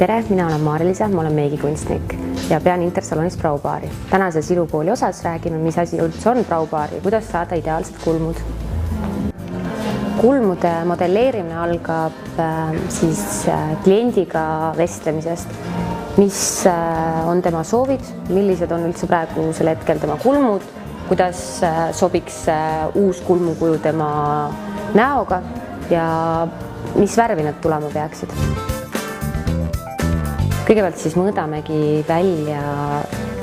Tere, mina olen Maarja-Liisa, ma olen meigikunstnik ja pean Intersalonis braubaari. Tänases ilukooli osas räägime, mis asi üldse on braubaar ja kuidas saada ideaalsed kulmud. Kulmude modelleerimine algab kliendiga vestlemisest, mis on tema soovid, millised on üldse praegusel hetkel tema kulmud, kuidas sobiks uus kulmukuju tema näoga ja mis värvi nad tulema peaksid. Kõigepealt siis mõõdamegi välja,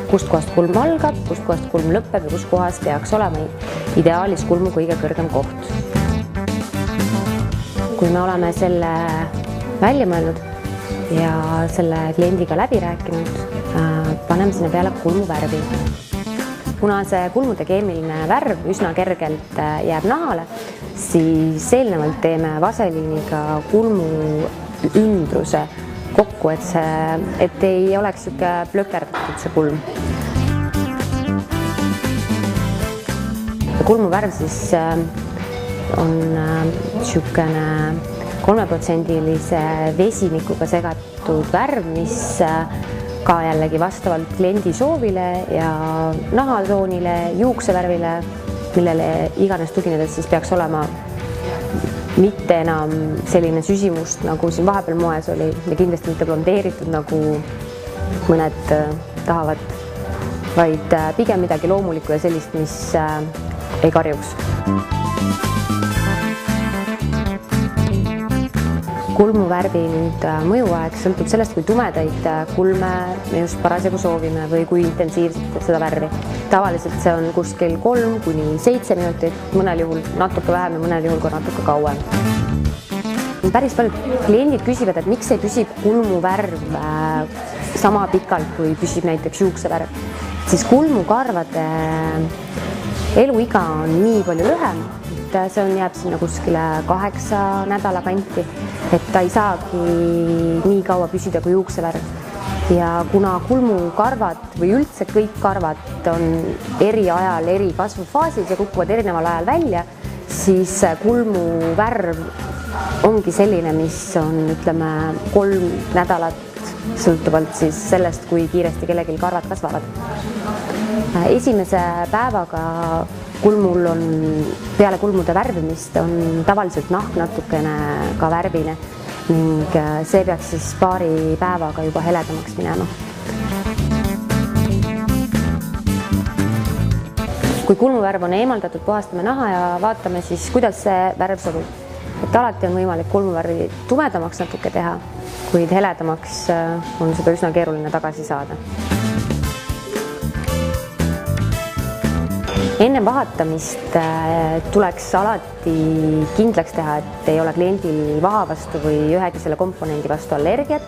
kust kohast kulm algab, kust kohast kulm lõpeb ja kust kohast peaks olema ideaalis kulmu kõige kõrgem koht. Kui me oleme selle välja mõelnud ja selle kliendiga läbi rääkinud, paneme sinna peale kulmu värvi. Kuna see kulmude keemiline värv üsna kergelt jääb nahale, siis eelnevalt teeme vaseliiniga kulmu ümbruse kokku, et ei oleks plökerdatud see kulm. Kulmu värv siis on niisugune 3%-lise vesinikuga segatud värv, mis ka jällegi vastavalt kliendi soovile ja nahatoonile, juuksevärvile, millele iganes tuginedes siis peaks olema mitte enam selline süsimust, nagu siin vahepeal moes oli, ja kindlasti mitte blondeeritud, nagu mõned tahavad, vaid pigem midagi loomulikku ja sellist, mis ei karjuks. Kulmuvärvi mõjuaeg sõltub sellest, kui tumedaid kulme me just parasjagu soovime või kui intensiivselt seda värvi. Tavaliselt see on kuskil 3 kuni 7 minutit, mõnel juhul natuke vähem ja mõnel juhul ka natuke kauem. Päris paljud kliendid küsivad, et miks ei püsib kulmuvärv sama pikalt, kui püsib näiteks juuksevärv. Siis kulmukarvade eluiga on nii palju lühem, et see jääb sinna kuskile 8 nädala kanti, et ta ei saagi nii kaua püsida kui juuksevärv. Ja kuna kulmukarvad või üldse kõik karvad on eri ajal eri kasvufaasis ja kukuvad erineval ajal välja, siis kulmuvärv ongi selline, mis on 3 nädalat sõltuvalt siis sellest, kui kiiresti kellelgi karvad kasvavad. Esimese päevaga kulmul on peale kulmude värvimist on tavaliselt nahk natukene ka värvine ning see peaks siis paari päevaga juba heledamaks minema. Kui kulmuvärv on eemaldatud, puhastame naha ja vaatame siis, kuidas see värv sobib. Et alati on võimalik kulmuvärvi tumedamaks natuke teha, kuid heledamaks on seda üsna keeruline tagasi saada. Enne vahatamist tuleks alati kindlaks teha, et ei ole kliendil vaha vastu või ühegi selle komponendi vastu allergiat,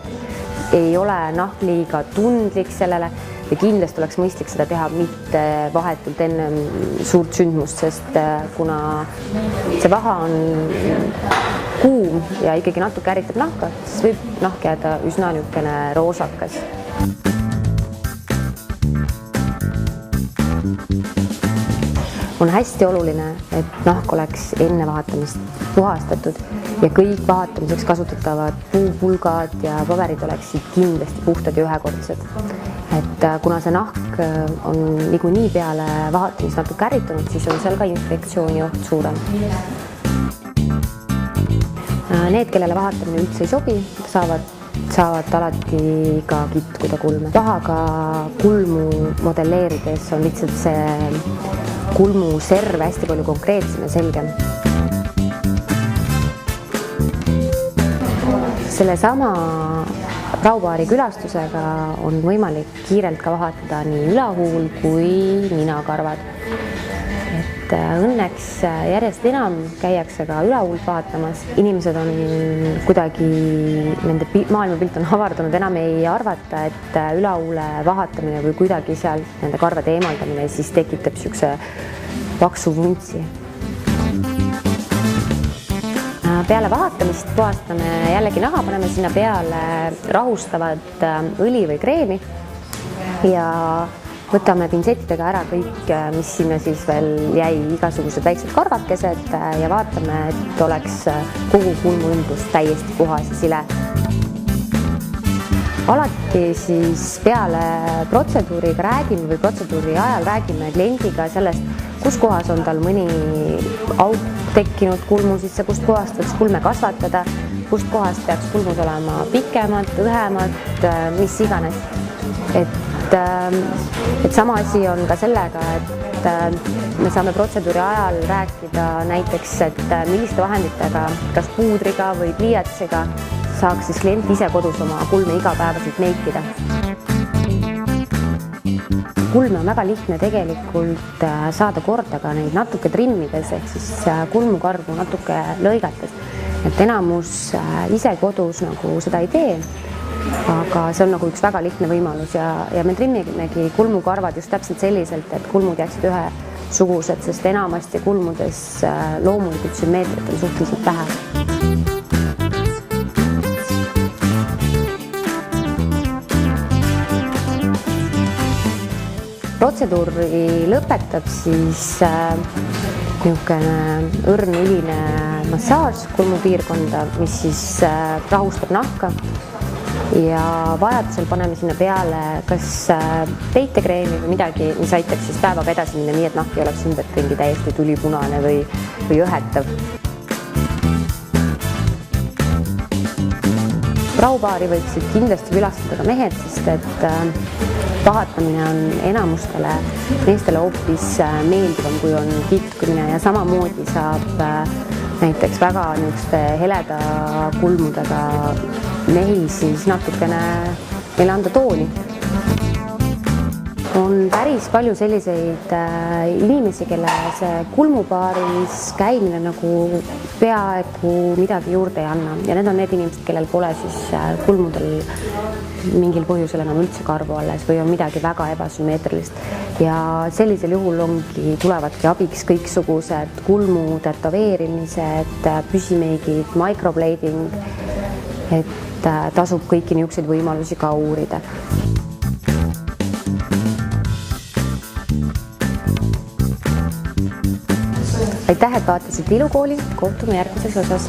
ei ole nahk liiga tundlik sellele ja kindlasti oleks mõistlik seda teha mitte vahetult enne suurt sündmust, sest kuna see vaha on kuum ja ikkagi natuke ärritab nahka, siis võib nahk jääda üsna niisugune roosakas. On hästi oluline, et nahk oleks enne vahatamist puhastatud ja kõik vahatamiseks kasutatavad puupulgad ja paberid oleksid kindlasti puhtad ja ühekordsed. Et kuna see nahk on niikuinii peale vahatamist natuke ärritunud, siis on seal ka infektsiooni oht suurem. Need, kellele vahatamine üldse ei sobi, saavad alati ka kitkuda kulme. Pahaga kulmu modelleerides on lihtsalt see kulmu serv hästi palju konkreetsem ja selgem. Sellesama braubaari külastusega on võimalik kiirelt ka vahatada nii ülahuul kui ninakarvad. Et õnneks järjest enam käiakse ka ülahuult vahatamas. Inimesed on kuidagi, nende maailmapilt on avardunud, enam ei arvata, et ülahuule vahatamine või kuidagi seal nende karvade eemaldamine siis tekitab niisuguse paksu vuntsi. Peale vahatamist puhastame jällegi naha, paneme sinna peale rahustavad õli või kreemi ja võtame pintsettidega ära kõik, mis sinna siis veel jäi, igasugused väiksed karvakesed ja vaatame, et oleks kogu kulmu ümbrus täiesti puhas ja sile. alati siis peale protseduuriga räägime või protseduuri ajal räägime kliendiga sellest, kus kohas on tal mõni auk tekkinud kulmu sisse, kust kohast võiks kulme kasvatada, kust kohast peaks kulmud olema pikemad, õhemad, mis iganes. Et sama asi on ka sellega, et me saame protseduuri ajal rääkida näiteks, et milliste vahenditega, kas puudriga või pliiatsiga saaks siis klient ise kodus oma kulme igapäevaselt meikida. Kulme on väga lihtne tegelikult saada korda ka neid natuke trimmides ehk siis kulmukarvu natuke lõigates. Et enamus ise kodus nagu seda ei tee, aga see on nagu üks väga lihtne võimalus ja me trimmimegi kulmukarvad just täpselt selliselt, et kulmud jääksid ühesugused, sest enamasti kulmudes loomulikult sümmeetrit on suhteliselt vähe. Protseduuri lõpetab siis niisugune õrn-üline massaaž kulmupiirkonda, mis siis rahustab nahka ja vajadusel paneme sinna peale kas peitekreemi või midagi, mis aitaks siis päevaga edasi minna nii, et nahk ei oleks ümberringi täiesti tulipunane või õhetav. Braubaari võiksid kindlasti külastada ka mehed, sest et pahatamine on enamustele meestele hoopis meeldivam, kui on kitkumine ja samamoodi saab näiteks väga niisuguste heleda kulmudega mehi siis natukene meile anda tooni. On päris palju selliseid inimesi, kelle see kulmupaaris käimine nagu peaaegu midagi juurde ei anna ja need on need inimesed, kellel pole siis kulmudel mingil põhjusel enam üldse karvu alles või on midagi väga ebasümmeetrilist ja sellisel juhul tulevadki abiks kõiksugused kulmu tätoveerimised, püsimeigid, microblading, et tasub kõiki niisuguseid võimalusi ka uurida. Aitäh, et vaatasid Ilukooli, kohtume järgmises osas.